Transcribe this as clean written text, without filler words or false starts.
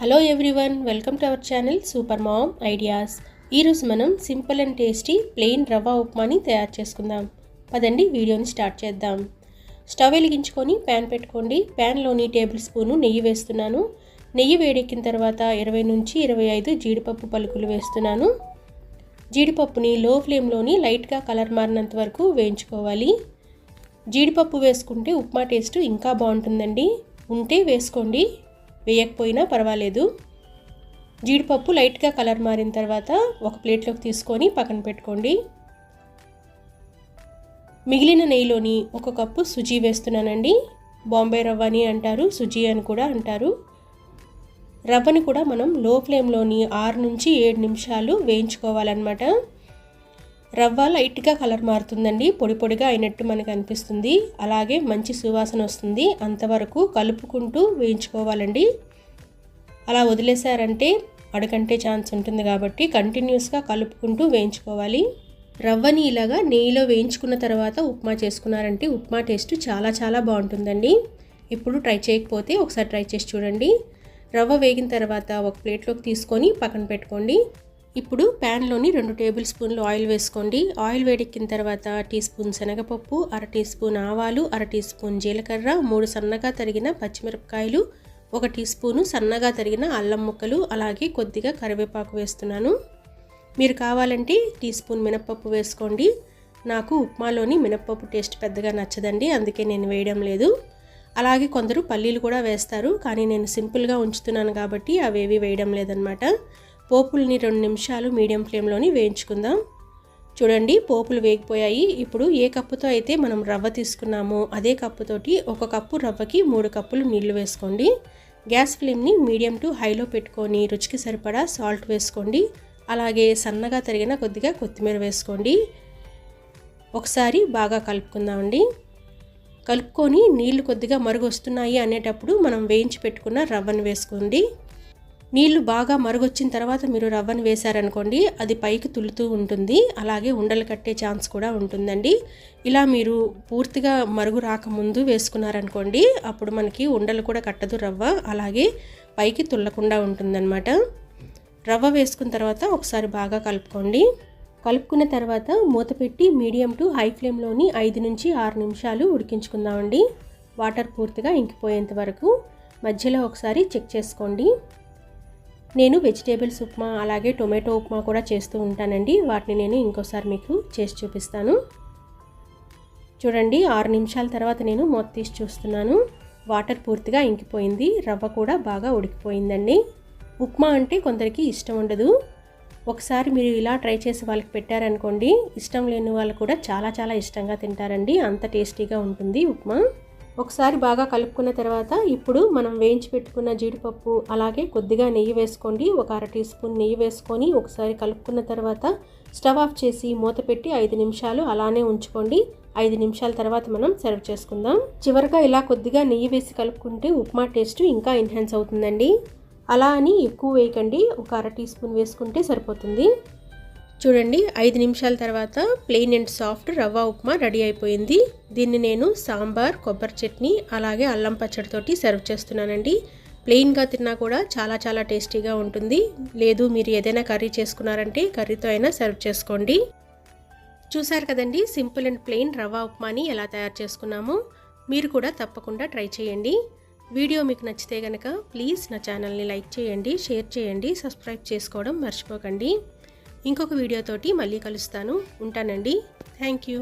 Hello everyone, welcome to our channel super mom ideas. ఈరోజు మనం simple and tasty plain రవ్వ ఉప్మాని తయారు చేసుకుందాం. పదండి వీడియోని స్టార్ట్ చేద్దాం. స్టవ్ వెలిగించుకొని ప్యాన్ పెట్టుకోండి. ప్యాన్లోని టేబుల్ స్పూను నెయ్యి వేస్తున్నాను. నెయ్యి వేడెక్కిన తర్వాత 20 నుంచి 25 జీడిపప్పు పలుకులు వేస్తున్నాను. జీడిపప్పుని లో ఫ్లేమ్లోని లైట్గా కలర్ మారినంత వరకు వేయించుకోవాలి. జీడిపప్పు వేసుకుంటే ఉప్మా టేస్ట్ ఇంకా బాగుంటుందండి. ఉంటే వేసుకోండి, వేయకపోయినా పర్వాలేదు. జీడిపప్పు లైట్గా కలర్ మారిన తర్వాత ఒక ప్లేట్లోకి తీసుకొని పక్కన పెట్టుకోండి. మిగిలిన నెయ్యిలోని 1 కప్పు సుజీ వేస్తున్నానండి. బాంబే రవ్వ అని అంటారు, సుజీ అని కూడా అంటారు. రవ్వని కూడా మనం లో ఫ్లేమ్లోని 6 నుంచి 7 నిమిషాలు వేయించుకోవాలన్నమాట. రవ్వ లైట్గా కలర్ మారుతుందండి, పొడి పొడిగా అయినట్టు మనకు అనిపిస్తుంది. అలాగే మంచి సువాసన వస్తుంది. అంతవరకు కలుపుకుంటూ వేయించుకోవాలండి. అలా వదిలేసారంటే అడుగంటే ఛాన్స్ ఉంటుంది కాబట్టి కంటిన్యూస్గా కలుపుకుంటూ వేయించుకోవాలి. రవ్వని ఇలాగా నెయ్యిలో వేయించుకున్న తర్వాత ఉప్మా చేసుకున్నారంటే ఉప్మా టేస్ట్ చాలా చాలా బాగుంటుందండి. ఇప్పుడు ట్రై చేయకపోతే ఒకసారి ట్రై చేసి చూడండి. రవ్వ వేగిన తర్వాత ఒక ప్లేట్లోకి తీసుకొని పక్కన పెట్టుకోండి. ఇప్పుడు ప్యాన్లోని 2 టేబుల్ స్పూన్లు ఆయిల్ వేసుకోండి. ఆయిల్ వేడెక్కిన తర్వాత 1 టీ స్పూన్ శనగపప్పు, 1/2 టీ స్పూన్ ఆవాలు, 1/2 టీ స్పూన్ జీలకర్ర, 3 సన్నగా తరిగిన పచ్చిమిరపకాయలు, 1 టీ స్పూను సన్నగా తరిగిన అల్లం ముక్కలు, అలాగే కొద్దిగా కరివేపాకు వేస్తున్నాను. మీరు కావాలంటే టీ స్పూన్ మినప్పప్పు వేసుకోండి. నాకు ఉప్మాలోని మినప్పప్పు టేస్ట్ పెద్దగా నచ్చదండి, అందుకే నేను వేయడం లేదు. అలాగే కొందరు పల్లీలు కూడా వేస్తారు, కానీ నేను సింపుల్గా ఉంచుతున్నాను కాబట్టి అవేవి వేయడం లేదనమాట. పోపుల్ని 2 నిమిషాలు మీడియం ఫ్లేమ్లోని వేయించుకుందాం. చూడండి, పోపులు వేగిపోయాయి. ఇప్పుడు ఏ కప్పుతో అయితే మనం రవ్వ తీసుకున్నామో అదే కప్పుతోటి 1 కప్పు రవ్వకి 3 కప్పులు నీళ్లు వేసుకోండి. గ్యాస్ ఫ్లేమ్ని మీడియం టు హైలో పెట్టుకొని రుచికి సరిపడా సాల్ట్ వేసుకోండి. అలాగే సన్నగా తరిగిన కొద్దిగా కొత్తిమీర వేసుకోండి. ఒకసారి బాగా కలుపుకుందామండి. కలుపుకొని నీళ్లు కొద్దిగా మరుగొస్తున్నాయి అనేటప్పుడు మనం వేయించి పెట్టుకున్న రవ్వను వేసుకోండి. నీళ్లు బాగా మరుగొచ్చిన తర్వాత మీరు రవ్వను వేశారనుకోండి, అది పైకి తుల్లుతూ ఉంటుంది, అలాగే ఉండలు కట్టే ఛాన్స్ కూడా ఉంటుందండి. ఇలా మీరు పూర్తిగా మరుగు రాకముందు వేసుకున్నారనుకోండి, అప్పుడు మనకి ఉండలు కూడా కట్టదు రవ్వ, అలాగే పైకి తుల్లకుండా ఉంటుందన్నమాట. రవ్వ వేసుకున్న తర్వాత ఒకసారి బాగా కలుపుకోండి. కలుపుకున్న తర్వాత మూత పెట్టి మీడియం టు హై ఫ్లేమ్లోని 5 నుంచి 6 నిమిషాలు ఉడికించుకుందామండి. వాటర్ పూర్తిగా ఇంకిపోయేంత వరకు మధ్యలో ఒకసారి చెక్ చేసుకోండి. నేను వెజిటేబుల్స్ ఉప్మా అలాగే టొమాటో ఉప్మా కూడా చేస్తూ ఉంటానండి. వాటిని నేను ఇంకోసారి మీకు చేసి చూపిస్తాను. చూడండి, 6 నిమిషాల తర్వాత నేను మూత తీసి చూస్తున్నాను. వాటర్ పూర్తిగా ఇంకిపోయింది, రవ్వ కూడా బాగా ఉడికిపోయిందండి. ఉప్మా అంటే కొందరికి ఇష్టం ఉండదు. ఒకసారి మీరు ఇలా ట్రై చేసి వాళ్ళకి పెట్టారనుకోండి, ఇష్టం లేని వాళ్ళు కూడా చాలా చాలా ఇష్టంగా తింటారండి. అంత టేస్టీగా ఉంటుంది ఉప్మా. ఒకసారి బాగా కలుపుకున్న తర్వాత ఇప్పుడు మనం వేయించి పెట్టుకున్న జీడిపప్పు అలాగే కొద్దిగా నెయ్యి వేసుకోండి. 1/2 టీ స్పూన్ నెయ్యి వేసుకొని ఒకసారి కలుపుకున్న తర్వాత స్టవ్ ఆఫ్ చేసి మూత పెట్టి 5 నిమిషాలు అలానే ఉంచుకోండి. 5 నిమిషాల తర్వాత మనం సర్వ్ చేసుకుందాం. చివరిగా ఇలా కొద్దిగా నెయ్యి వేసి కలుపుకుంటే ఉప్మా టేస్ట్ ఇంకా ఎన్హాన్స్ అవుతుందండి. అలా అని ఎక్కువ వేయకండి, 1/2 టీ స్పూన్ వేసుకుంటే సరిపోతుంది. చూడండి, 5 నిమిషాల తర్వాత ప్లెయిన్ అండ్ సాఫ్ట్ రవ్వ ఉప్మా రెడీ అయిపోయింది. దీన్ని నేను సాంబార్, కొబ్బరి చట్నీ అలాగే అల్లం పచ్చడితోటి సర్వ్ చేస్తున్నానండి. ప్లెయిన్గా తిన్నా కూడా చాలా చాలా టేస్టీగా ఉంటుంది. లేదు మీరు ఏదైనా కర్రీ చేసుకున్నారంటే కర్రీతో అయినా సర్వ్ చేసుకోండి. చూసారు కదండి, సింపుల్ అండ్ ప్లెయిన్ రవ్వ ఉప్మాని ఎలా తయారు చేసుకున్నామో. మీరు కూడా తప్పకుండా ట్రై చేయండి. వీడియో మీకు నచ్చితే కనుక ప్లీజ్ నా ఛానల్ని లైక్ చేయండి, షేర్ చేయండి, సబ్స్క్రైబ్ చేసుకోవడం మర్చిపోకండి. ఇంకొక వీడియోతోటి మళ్ళీ కలుస్తాను. ఉంటానండి. Thank you.